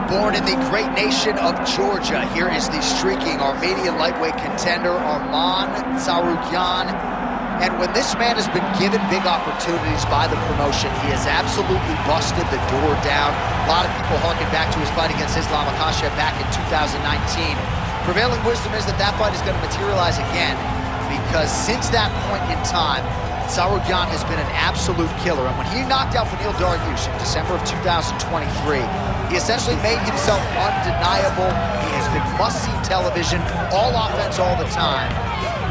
Born in the great nation of Georgia, here is the streaking Armenian lightweight contender, Arman Tsarukyan. And when this man has been given big opportunities by the promotion, he has absolutely busted the door down. A lot of people harken back to his fight against Islam Makhachev back in 2019. Prevailing wisdom is that that fight is going to materialize again, because since that point in time, Tsarukyan has been an absolute killer. And when he knocked out Beneil Dariush in December of 2023, he essentially made himself undeniable. He has been must-see television, all offense all the time.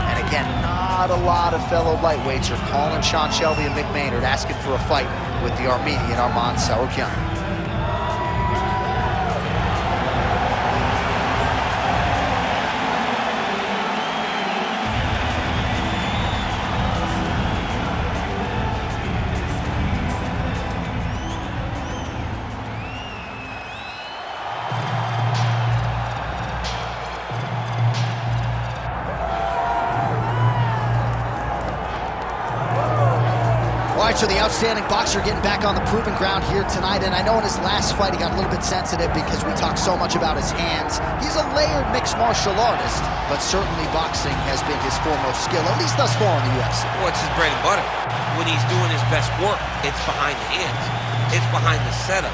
And again, not a lot of fellow lightweights are calling Sean Shelby and Mick Maynard asking for a fight with the Armenian Arman Tsarukyan. All right, so the outstanding boxer getting back on the proving ground here tonight, and I know in his last fight he got a little bit sensitive because we talked so much about his hands. He's a layered mixed martial artist, but certainly boxing has been his foremost skill, at least thus far in the UFC. Well, it's his bread and butter. When he's doing his best work, it's behind the hands. It's behind the setups.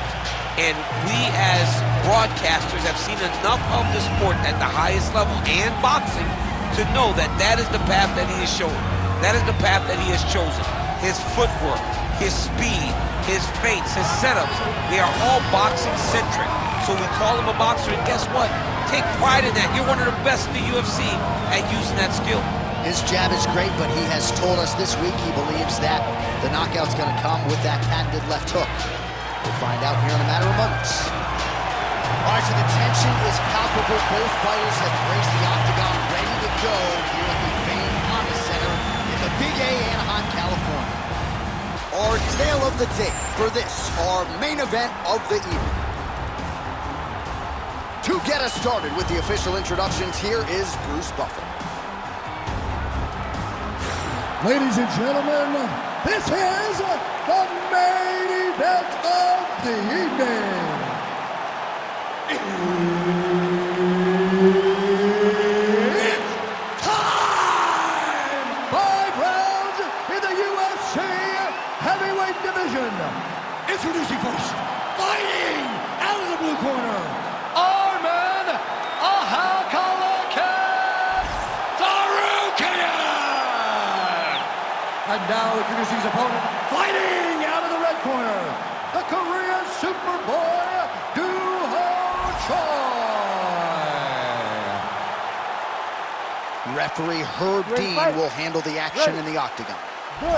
And we as broadcasters have seen enough of the sport at the highest level and boxing to know that that is the path that he is showing. That is the path that he has chosen. His footwork, his speed, his feints, his setups, they are all boxing-centric. So we call him a boxer, and guess what? Take pride in that. You're one of the best in the UFC at using that skill. His jab is great, but he has told us this week he believes that the knockout's going to come with that patented left hook. We'll find out here in a matter of moments. All right, so the tension is palpable. Both fighters have raised the octagon, ready to go here at the famed Honda Center in the Big A, Anaheim, California. Our tale of the day for this, our main event of the evening. To get us started with the official introductions, here is Bruce Buffer. Ladies and gentlemen, this is the main event of the evening. It's time! 5 rounds in the UFC heavyweight division. Introducing first, fighting out of the blue corner, Arman Tsarukyan. And now introducing his opponent, fighting out of the red corner, the Korean Superboy, Referee Herb Dean will handle the action in the octagon. All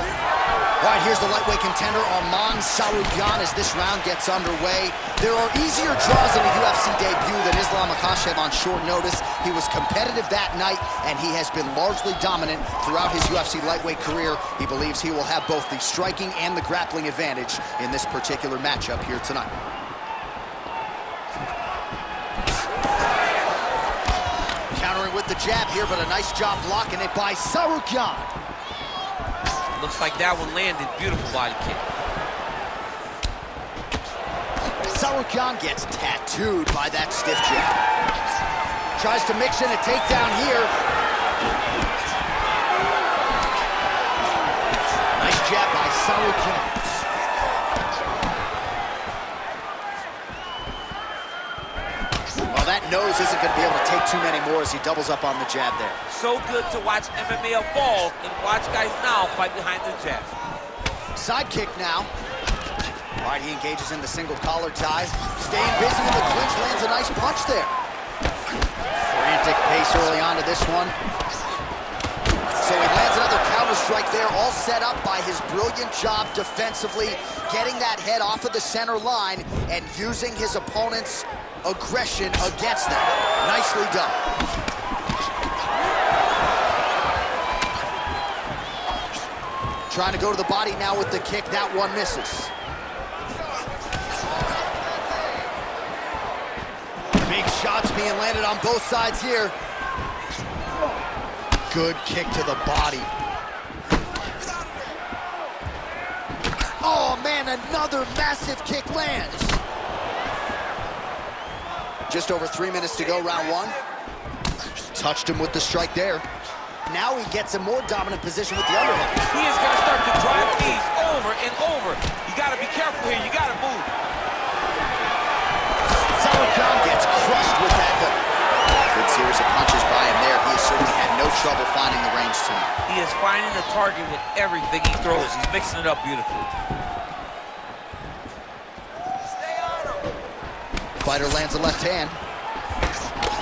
right, here's the lightweight contender, Arman Tsarukyan, as this round gets underway. There are easier draws in a UFC debut than Islam Makhachev on short notice. He was competitive that night, and he has been largely dominant throughout his UFC lightweight career. He believes he will have both the striking and the grappling advantage in this particular matchup here tonight. Countering with the jab here, but a nice job blocking it by Tsarukyan. Looks like that one landed. Beautiful body kick. Tsarukyan gets tattooed by that stiff jab. Tries to mix in a takedown here. Nice jab by Tsarukyan. Well, that nose isn't going to be able to take too many more as he doubles up on the jab there. So good to watch MMA evolve and watch guys now fight behind the jab. Side kick now. All right, he engages in the single collar tie. Staying busy in the clinch, lands a nice punch there. Frantic pace early on to this one. So he lands another counter strike there, all set up by his brilliant job defensively, getting that head off of the center line and using his opponent's aggression against them. Nicely done. Trying to go to the body now with the kick. That one misses. Big shots being landed on both sides here. Good kick to the body. Oh man, another massive kick lands. Just over 3 minutes to go, round one. Touched him with the strike there. Now he gets a more dominant position with the underhook. He is going to start to drive these over and over. You got to be careful here. You got to move. Sarukian gets crushed with that hook. Good series of punches by him there. He has certainly had no trouble finding the range tonight. He is finding the target with everything he throws. He's mixing it up beautifully. Stay on him. Fighter lands a left hand.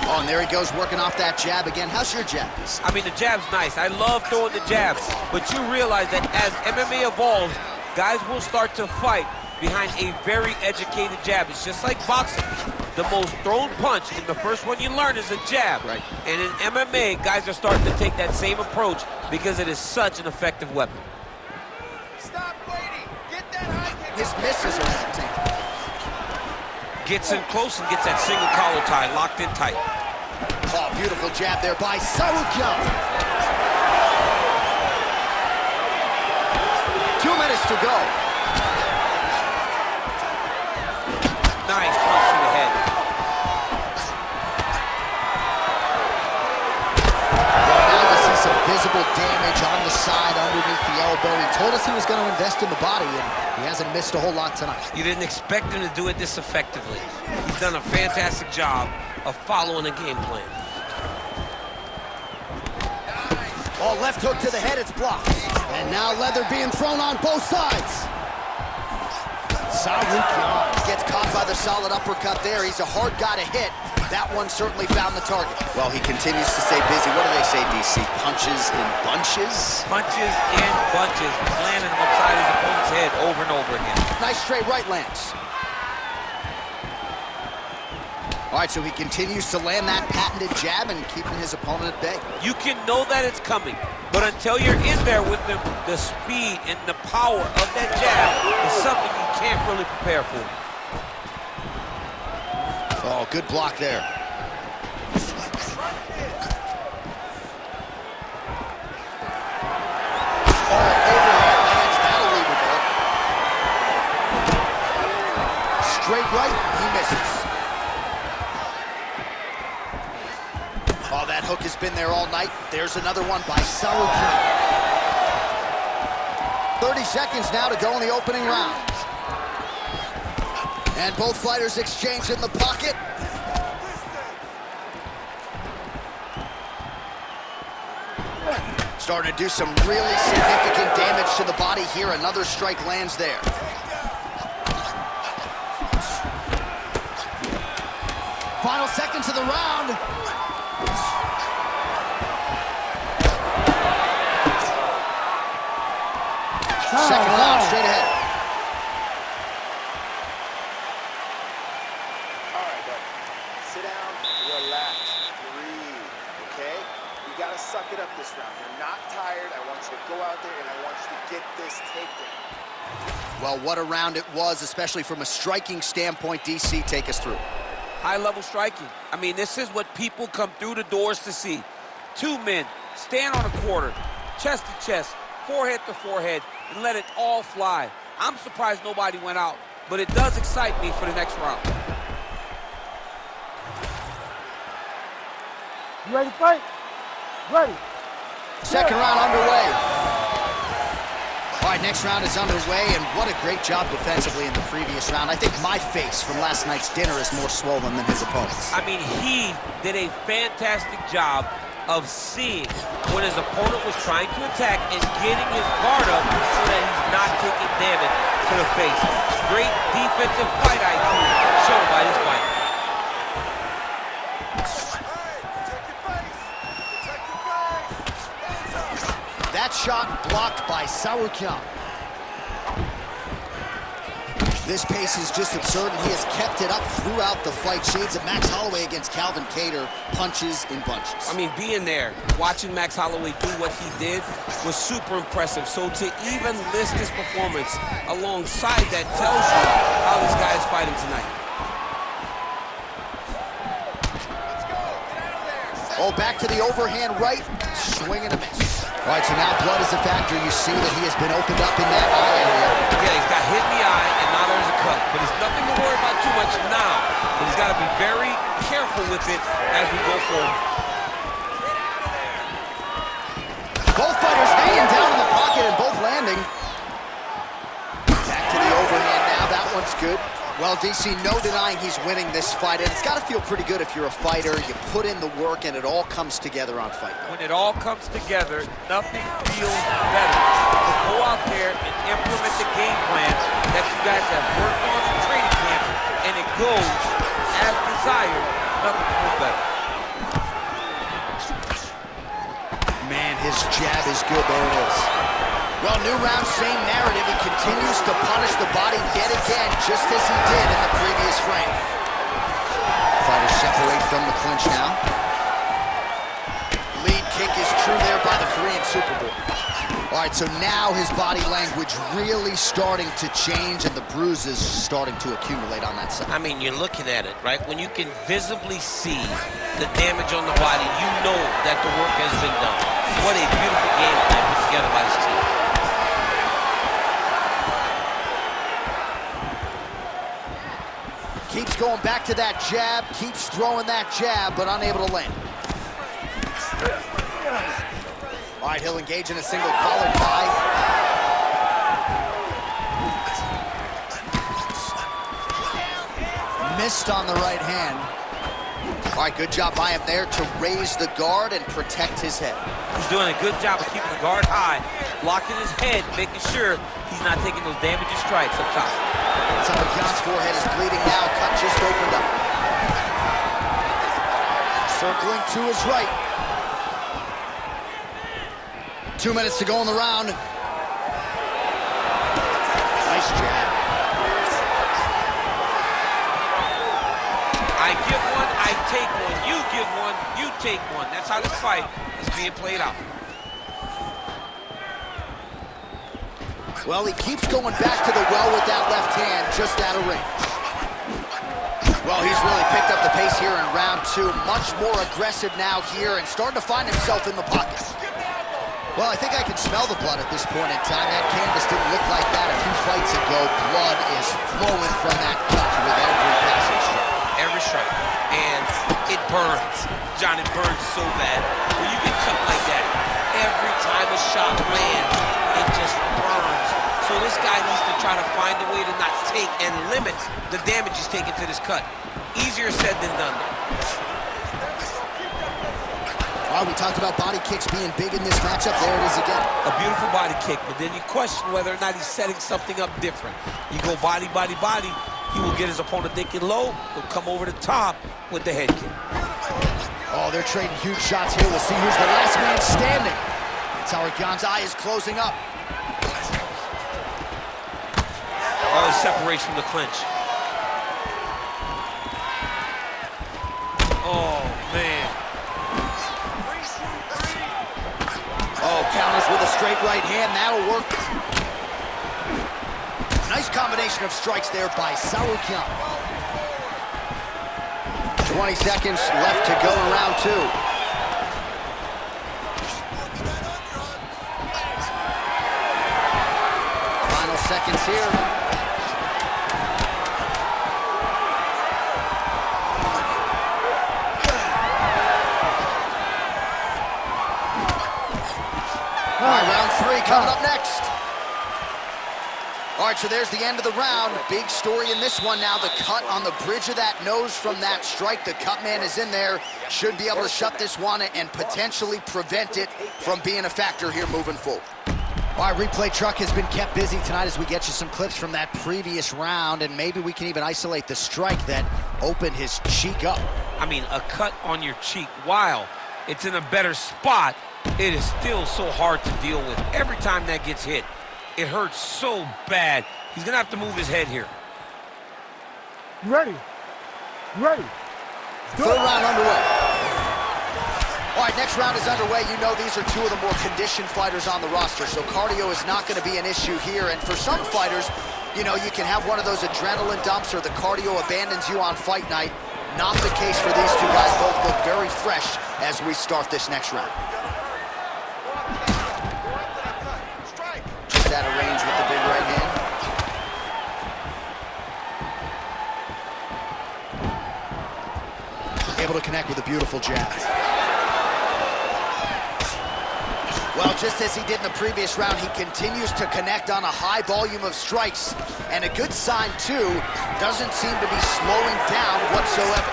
Oh, and there he goes, working off that jab again. How's your jab? I mean, the jab's nice. I love throwing the jab. But you realize that as MMA evolves, guys will start to fight behind a very educated jab. It's just like boxing. The most thrown punch, and the first one you learn is a jab. Right. And in MMA, guys are starting to take that same approach because it is such an effective weapon. Stop waiting. Get that high kick. His misses are entertaining. Gets in close and gets that single collar tie locked in tight. Oh, beautiful jab there by Sarukian. 2 minutes to go. Nice punch to the head. Well, now you see some visible damage on the side underneath the elbow. He told us he was going to invest in the body, and he hasn't missed a whole lot tonight. You didn't expect him to do it this effectively. He's done a fantastic job of following a game plan. Oh, left hook to the head, it's blocked. And now leather being thrown on both sides. Sarukian gets caught by the solid uppercut there. He's a hard guy to hit. That one certainly found the target. Well, he continues to stay busy. What do they say, DC? Punches in bunches? Punches in bunches. He's landing them upside his opponent's head over and over again. Nice straight right lands. All right, so he continues to land that patented jab and keeping his opponent at bay. You can know that it's coming, but until you're in there with the speed and the power of that jab, is something you can't really prepare for. Oh, good block there. Oh, overhand lands. That'll leave a mark. Straight right, he misses. Oh, that hook has been there all night. There's another one by Sarukian. 30 seconds now to go in the opening round. And both fighters exchange in the pocket. Starting to do some really significant damage to the body here. Another strike lands there. Final seconds of the round. Second round, straight ahead. All right, buddy. Sit down, relax, breathe, okay? You gotta suck it up this round. You're not tired. I want you to go out there and I want you to get this takedown. Well, what a round it was, especially from a striking standpoint. DC, take us through. High-level striking. I mean, this is what people come through the doors to see. Two men stand on a quarter, chest to chest, forehead to forehead, and let it all fly. I'm surprised nobody went out, but it does excite me for the next round. You ready to fight? Ready. Second round underway. All right, next round is underway, and what a great job defensively in the previous round. I think my face from last night's dinner is more swollen than his opponent's. I mean, he did a fantastic job of seeing when his opponent was trying to attack and getting his guard up so that he's not taking damage to the face. Great defensive fight IQ shown by this fighter. That shot blocked by Sarukian. This pace is just absurd, and he has kept it up throughout the fight. Shades of Max Holloway against Calvin Kattar, punches in bunches. I mean, being there, watching Max Holloway do what he did was super impressive. So to even list his performance alongside that tells you how this guy is fighting tonight. Oh, back to the overhand right, swing and a miss. All right, so now blood is a factor. You see that he has been opened up in that eye area. Yeah, he's got hit in the eye, and now there's a cut. But it's nothing to worry about too much now. But he's got to be very careful with it as we go forward. Both fighters hanging down in the pocket and both landing. Back to the overhand now. That one's good. Well, DC, no denying he's winning this fight, and it's got to feel pretty good if you're a fighter. You put in the work, and it all comes together on fight night. When it all comes together, nothing feels better. To go out there and implement the game plan that you guys have worked on in training camp, and it goes as desired, nothing feels better. Man, his jab is good. There it is. Well, new round, same narrative. He continues to punish the body yet again, just as he did in the previous frame. Fighters separate from the clinch now. Lead kick is true there by the Korean Superboy. All right, so now his body language really starting to change and the bruises starting to accumulate on that side. I mean, you're looking at it, right? When you can visibly see the damage on the body, you know that the work has been done. What a beautiful game plan put together by this team. Keeps going back to that jab, keeps throwing that jab, but unable to land. All right, he'll engage in a single collar tie. Missed on the right hand. All right, good job by him there to raise the guard and protect his head. He's doing a good job of keeping the guard high, locking his head, making sure he's not taking those damaging strikes up top. John's forehead is bleeding now. Cut just opened up. Circling to his right. 2 minutes to go in the round. Nice jab. I give one, I take one. You give one, you take one. That's how this fight is being played out. Well, he keeps going back to the well with that left hand, just out of range. Well, he's really picked up the pace here in round two. Much more aggressive now here and starting to find himself in the pocket. Well, I think I can smell the blood at this point in time. That canvas didn't look like that a few fights ago. Blood is flowing from that cut with every passing strike. Every strike. And it burns. John, it burns so bad. When you get cut like that, every time a shot lands, it just burns. So this guy needs to try to find a way to not take and limit the damage he's taking to this cut. Easier said than done. Well, we talked about body kicks being big in this matchup. There it is again. A beautiful body kick, but then you question whether or not he's setting something up different. You go body, body, body, he will get his opponent thinking low. He'll come over the top with the head kick. Oh, they're trading huge shots here. We'll see who's the last man standing. Tsarukyan's eye is closing up. Oh, he separates from the clinch. Oh, man. Oh, counters with a straight right hand. That'll work. Nice combination of strikes there by Tsarukyan. 20 seconds left to go in round two. Final seconds here. All right, round three coming up next. All right, so there's the end of the round. Big story in this one now. The cut on the bridge of that nose from that strike. The cut man is in there. Should be able to shut this one and potentially prevent it from being a factor here moving forward. All right, replay truck has been kept busy tonight as we get you some clips from that previous round, and maybe we can even isolate the strike that opened his cheek up. I mean, a cut on your cheek, while it's in a better spot, it is still so hard to deal with. Every time that gets hit, it hurts so bad. He's gonna have to move his head here. Ready. Ready. Third round underway. All right, next round is underway. You know these are two of the more conditioned fighters on the roster, so cardio is not going to be an issue here. And for some fighters, you know, you can have one of those adrenaline dumps or the cardio abandons you on fight night. Not the case for these two guys. Both look very fresh as we start this next round. out of range with the big right hand. Able to connect with a beautiful jab. Well, just as he did in the previous round, he continues to connect on a high volume of strikes. And a good sign, too, doesn't seem to be slowing down whatsoever.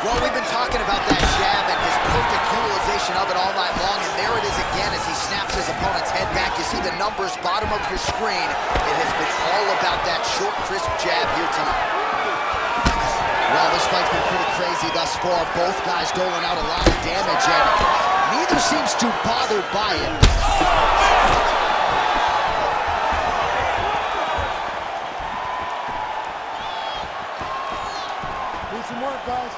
Well, we've been talking about that jab and his perfect utilization of it all night long, and there it is again as he snaps his opponent's head back. You see the numbers bottom of your screen. It has been all about that short, crisp jab here tonight. Well, this fight's been pretty crazy thus far. Both guys doling out a lot of damage, and neither seems too bothered by it. Need some work, guys.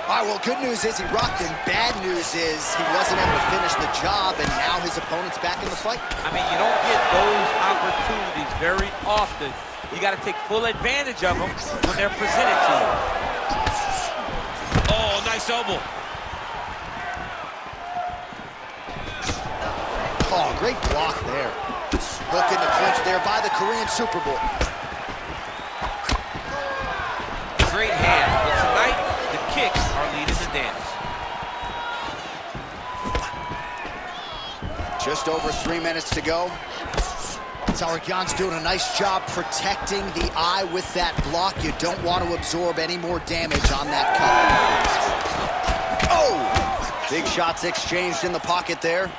All right, well, good news is he rocked him. Bad news is he wasn't able to finish the job, and now his opponent's back in the fight. I mean, you don't get those opportunities very often. You got to take full advantage of them when they're presented to you. Oh, nice elbow. Oh, great block there. Hook in the clinch there by the Korean Superboy. Great hand, but tonight, the kicks are leading the dance. Just over 3 minutes to go. Tsarukyan's doing a nice job protecting the eye with that block. You don't want to absorb any more damage on that cut. Oh! Big shots exchanged in the pocket there.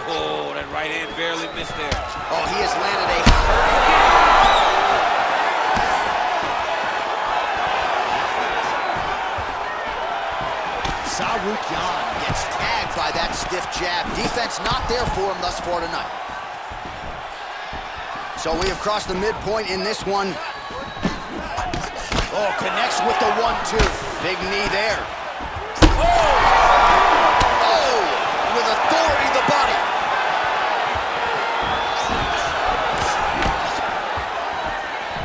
Oh, that right hand barely missed there. Oh, he has landed a... Tsarukyan gets tagged by that stiff jab. Defense not there for him thus far tonight. So we have crossed the midpoint in this one. Oh, connects with the 1-2. Big knee there. Oh, with authority the body.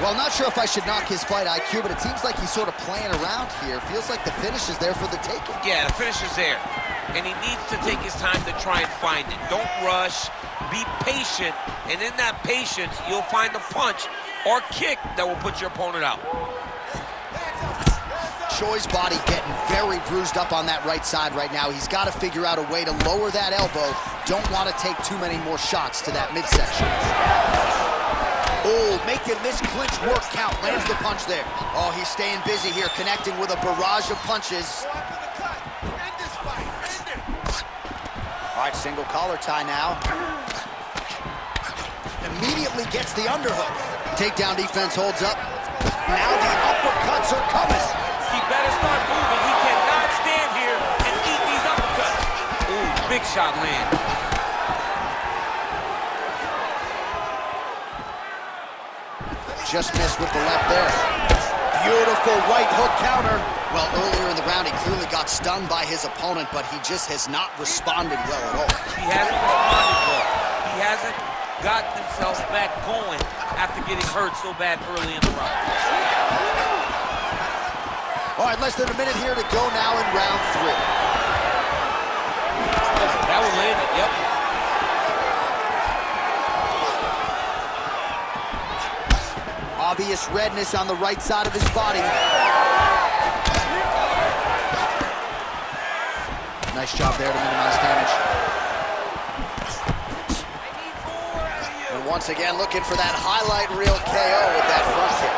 Well, not sure if I should knock his fight IQ, but it seems like he's sort of playing around here. Feels like the finish is there for the taking. Yeah, the finish is there. And he needs to take his time to try and find it. Don't rush. Be patient. And in that patience, you'll find the punch or kick that will put your opponent out. Choi's body getting very bruised up on that right side right now. He's got to figure out a way to lower that elbow. Don't want to take too many more shots to that midsection. Oh, making this clinch work count. Lands the punch there. Oh, he's staying busy here, connecting with a barrage of punches. All right, single collar tie now. Immediately gets the underhook. Takedown defense holds up. Now the uppercuts are coming. He better start moving. He cannot stand here and eat these uppercuts. Ooh, big shot land. Just missed with the left there. Beautiful right hook counter. Well, earlier in the round, he clearly got stunned by his opponent, but he just has not responded well at all. He hasn't responded well. He hasn't gotten himself back going after getting hurt so bad early in the round. All right, less than a minute here to go now in round 3. That will land it, yep. Obvious redness on the right side of his body. Nice job there to minimize damage. And once again, looking for that highlight reel KO with that front kick.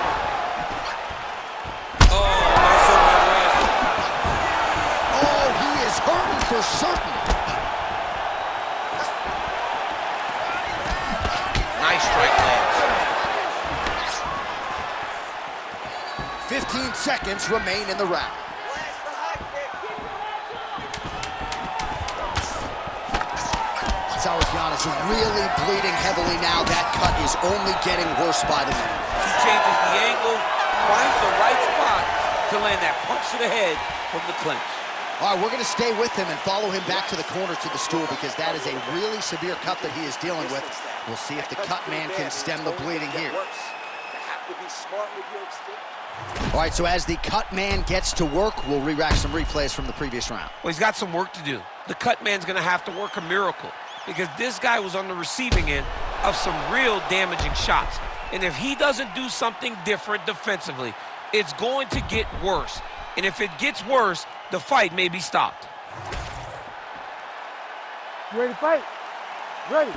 Oh, he is hurting for certain. Nice strike lands. 15 seconds remain in the round. Tsarukyan is really bleeding heavily now. That cut is only getting worse by the minute. He changes the angle, finds the right spot to land that punch to the head from the clinch. All right, we're going to stay with him and follow him back to the corner to the stool because that is a really severe cut that he is dealing with. We'll see if the cut man can stem the bleeding here. You have to be smart with your extent. All right, so as the cut man gets to work, we'll re-rack some replays from the previous round. Well, he's got some work to do. The cut man's going to have to work a miracle because this guy was on the receiving end of some real damaging shots. And if he doesn't do something different defensively, it's going to get worse. And if it gets worse, the fight may be stopped. You ready to fight? Ready.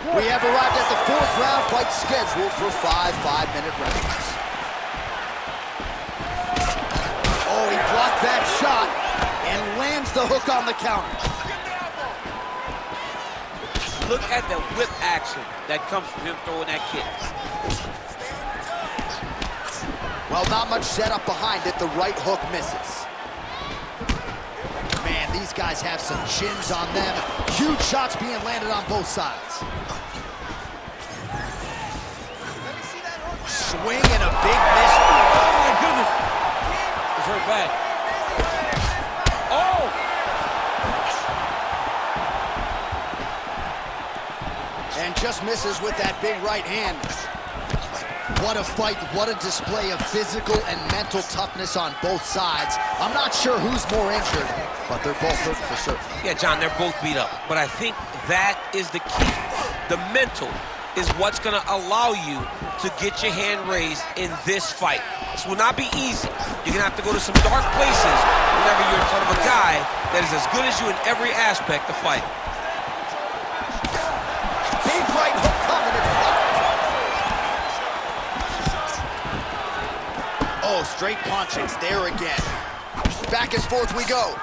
We have arrived at the 4th round fight scheduled for 5 5-minute rounds. Oh, he blocked that shot and lands the hook on the counter. Look at the whip action that comes from him throwing that kick. Well, not much setup behind it. The right hook misses. Man, these guys have some chins on them. Huge shots being landed on both sides. Swing and a big miss. Oh, my goodness. It's hurt bad. Oh! And just misses with that big right hand. What a fight, what a display of physical and mental toughness on both sides. I'm not sure who's more injured, but they're both hurt for certain. Yeah, John, they're both beat up. But I think that is the key. The mental is what's going to allow you to get your hand raised in this fight. This will not be easy. You're going to have to go to some dark places whenever you're in front of a guy that is as good as you in every aspect of fight. Big right hook coming, it's blocked. Oh, straight punch, it's there again. Back and forth we go.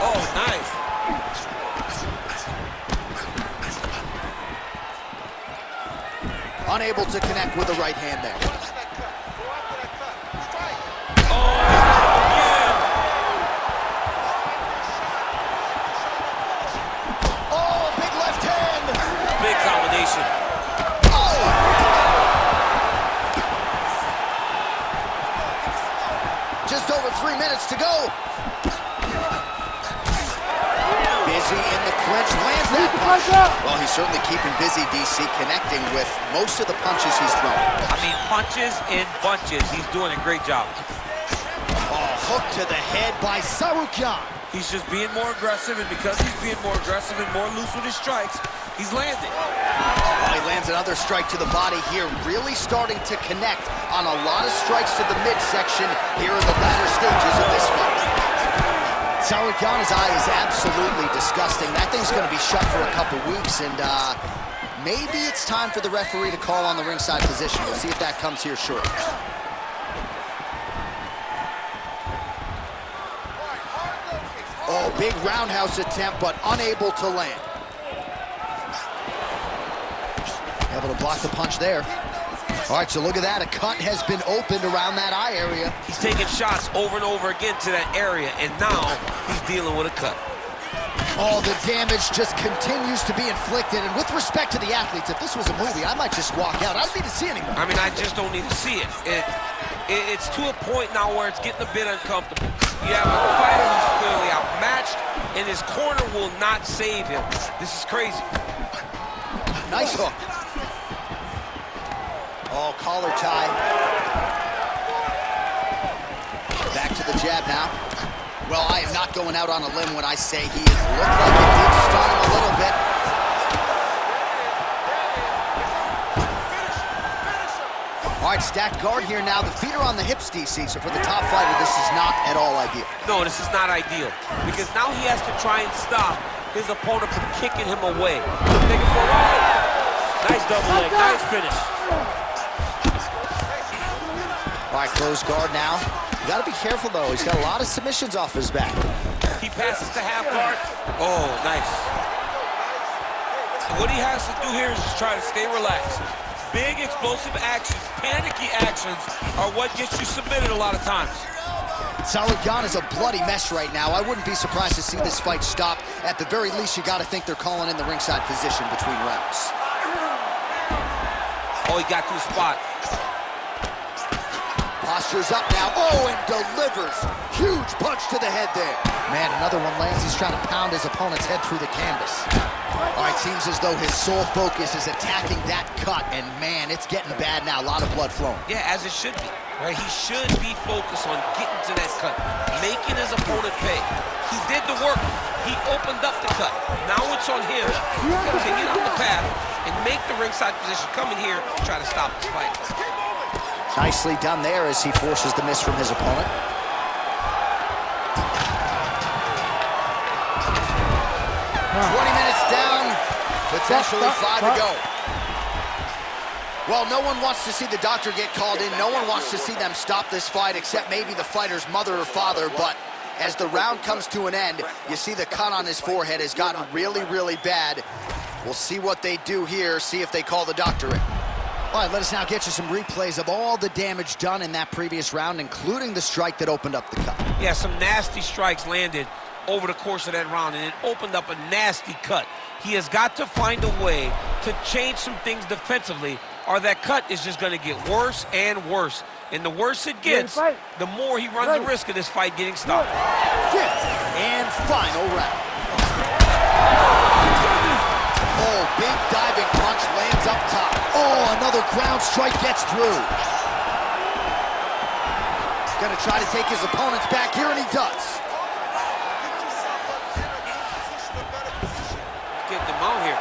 Oh, nice. Unable to connect with the right hand there. Oh, yeah. Oh, big left hand. Big combination. Oh! Just over 3 minutes to go. Busy in the clinch, lands that punch. Well, he's certainly keeping busy, DC, connecting with most of the punches he's thrown. I mean, punches in bunches. He's doing a great job. Oh, hook to the head by Tsarukyan. He's just being more aggressive, and because he's being more aggressive and more loose with his strikes, he's landing. Oh, he lands another strike to the body here, really starting to connect on a lot of strikes to the midsection here in the latter stages of this fight. Tsarukyan's eye is absolutely disgusting. That thing's going to be shut for a couple weeks, and maybe it's time for the referee to call on the ringside position. We'll see if that comes here shortly. Oh, big roundhouse attempt, but unable to land. Able to block the punch there. All right, so look at that. A cut has been opened around that eye area. He's taking shots over and over again to that area, and now he's dealing with a cut. Oh, the damage just continues to be inflicted. And with respect to the athletes, if this was a movie, I might just walk out. I don't need to see anymore. I mean, I just don't need to see it. It's to a point now where it's getting a bit uncomfortable. You have a fighter who's clearly outmatched, and his corner will not save him. This is crazy. Nice hook. Oh, collar tie. Back to the jab now. Well, I am not going out on a limb when I say he looked like it did stun him a little bit. All right, stacked guard here now. The feet are on the hips, DC, so for the top fighter, this is not at all ideal. No, this is not ideal, because now he has to try and stop his opponent from kicking him away. Take it for a ride. Nice double leg, nice finish. All right, closed guard now. You gotta be careful, though. He's got a lot of submissions off his back. He passes to half guard. Oh, nice. So what he has to do here is just try to stay relaxed. Big explosive actions, panicky actions are what gets you submitted a lot of times. Tsarukyan is a bloody mess right now. I wouldn't be surprised to see this fight stop. At the very least, you gotta think they're calling in the ringside position between rounds. Oh, he got to the spot. Posture Postures up now. Oh, and delivers. Huge punch to the head there. Man, another one lands. He's trying to pound his opponent's head through the canvas. All right, seems as though his sole focus is attacking that cut, and man, it's getting bad now. A lot of blood flowing. Yeah, as it should be. Right? He should be focused on getting to that cut, making his opponent pay. He did the work. He opened up the cut. Now it's on him to continue down the path and make the ringside position. Come in here and try to stop this fight. Nicely done there as he forces the miss from his opponent. Wow. 20 minutes down, potentially 5 to go. Well, no one wants to see the doctor get called in. No one wants to see them stop this fight except maybe the fighter's mother or father. But as the round comes to an end, you see the cut on his forehead has gotten really, really bad. We'll see what they do here, see if they call the doctor in. All right, let us now get you some replays of all the damage done in that previous round, including the strike that opened up the cut. Yeah, some nasty strikes landed over the course of that round, and it opened up a nasty cut. He has got to find a way to change some things defensively, or that cut is just going to get worse and worse. And the worse it gets, the more he runs the risk of this fight getting stopped. Fifth and final round. Oh, big diving punch lands up top. Oh, another ground strike gets through. Gonna try to take his opponents back here, and he does. Getting them out here.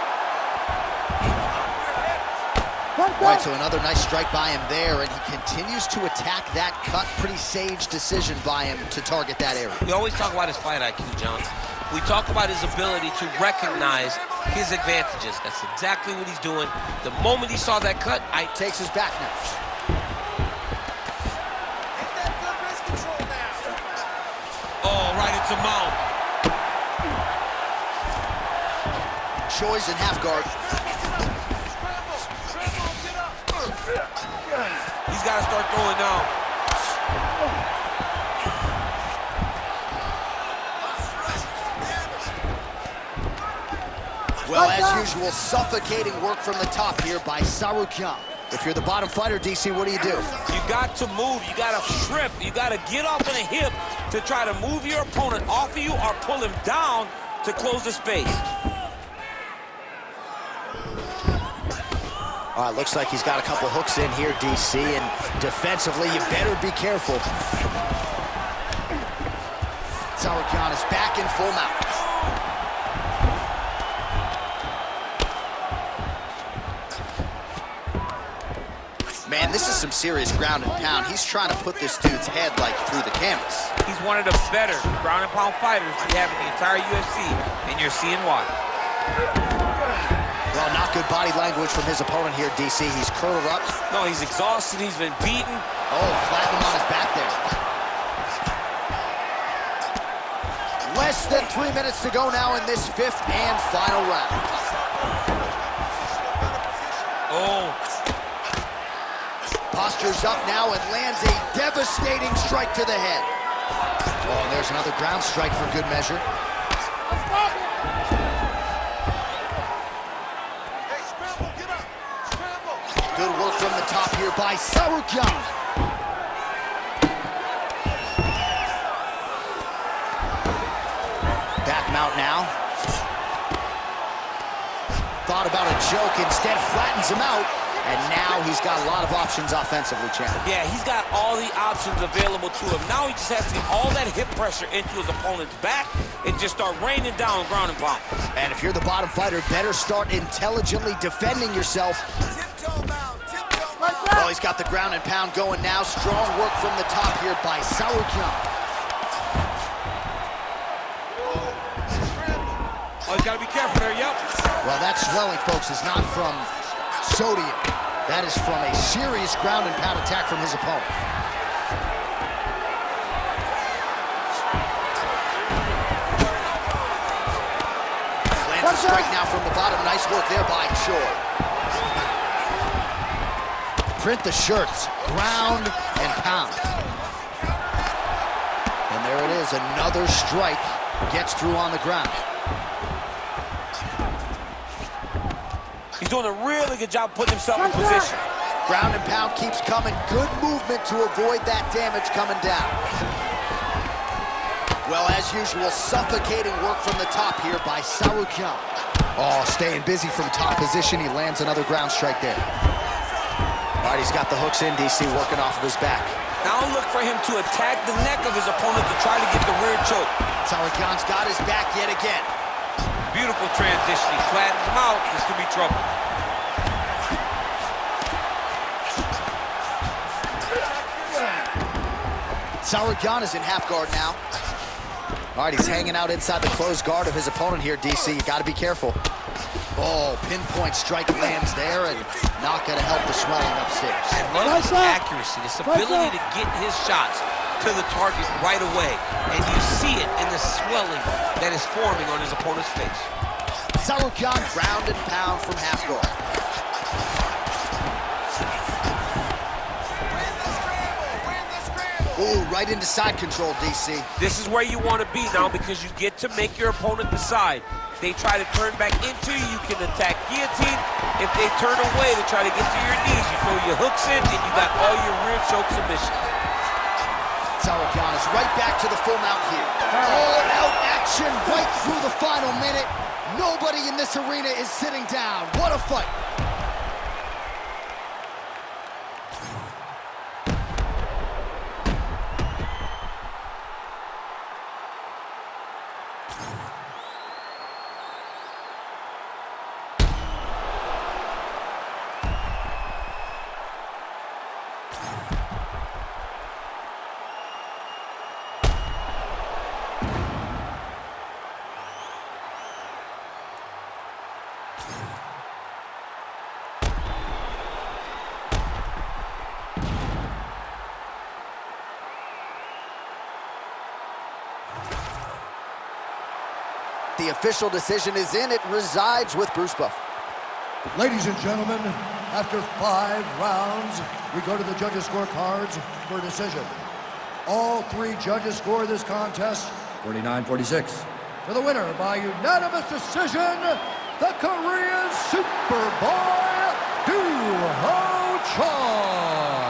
All right, so another nice strike by him there, and he continues to attack that cut. Pretty sage decision by him to target that area. We always talk about his fight IQ, John. We talk about his ability to recognize his advantages. That's exactly what he's doing. The moment he saw that cut, takes his back now. Oh, right into mount. Choi's in half guard. He's got to start throwing down. Well, as usual, suffocating work from the top here by Tsarukyan. If you're the bottom fighter, DC, what do? You got to move. You got to strip. You got to get off of the hip to try to move your opponent off of you or pull him down to close the space. All right, looks like he's got a couple hooks in here, DC, and defensively, you better be careful. Tsarukyan is back in full mount. Man, this is some serious ground and pound. He's trying to put this dude's head, like, through the canvas. He's one of the better ground and pound fighters we have in the entire UFC, and you're seeing why. Well, not good body language from his opponent here, DC. He's curled up. No, he's exhausted. He's been beaten. Oh, flattened him on his back there. Less than 3 minutes to go now in this fifth and final round. Oh. Postures up now and lands a devastating strike to the head. Oh, and there's another ground strike for good measure. Good work from the top here by Tsarukyan. Back mount now. Thought about a joke, instead flattens him out. And now he's got a lot of options offensively, champ. Yeah, he's got all the options available to him. Now he just has to get all that hip pressure into his opponent's back and just start raining down ground and pound. And if you're the bottom fighter, better start intelligently defending yourself. Oh, he's got the ground and pound going now. Strong work from the top here by Tsarukyan. Oh, he's got to be careful there, yep. Well, that swelling, folks, is not from sodium. That is from a serious ground and pound attack from his opponent. Lands a strike now from the bottom. Nice work there by Choi. Print the shirts, ground and pound. And there it is, another strike gets through on the ground. He's doing a really good job putting himself in position. Ground and pound keeps coming. Good movement to avoid that damage coming down. Well, as usual, suffocating work from the top here by Tsarukyan. Oh, staying busy from top position. He lands another ground strike there. All right, he's got the hooks in, DC, working off of his back. Now look for him to attack the neck of his opponent to try to get the rear choke. Tsarukyan's got his back yet again. Beautiful transition. He flattens him out. This could be trouble. Tsarukyan is in half guard now. All right, he's hanging out inside the closed guard of his opponent here, DC. You got to be careful. Oh, pinpoint strike lands there and not going to help the swelling upstairs. I love his accuracy, this ability to get his shots to the target right away. And you see it in the swelling that is forming on his opponent's face. Tsarukyan ground and pound from half guard. Ooh, right into side control, DC. This is where you want to be now because you get to make your opponent decide. They try to turn back into you, you can attack guillotine. If they turn away to try to get to your knees, you throw your hooks in and you got all your rear choke submissions. Tsarukyan is right back to the full mount here. All-out action right through the final minute. Nobody in this arena is sitting down. What a fight. The official decision is in. It resides with Bruce Buffer. Ladies and gentlemen, after 5 rounds, we go to the judges' scorecards for a decision. All 3 judges score this contest 49-46. For the winner by unanimous decision, the Korean Superboy, Duho Choi.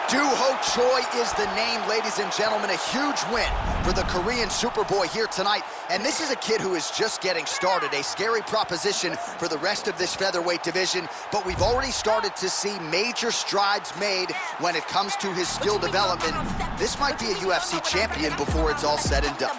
Duho Choi is the name, ladies and gentlemen. A huge win for the Korean Superboy here tonight. And this is a kid who is just getting started. A scary proposition for the rest of this featherweight division. But we've already started to see major strides made when it comes to his skill development. This might be a UFC champion before it's all said and done.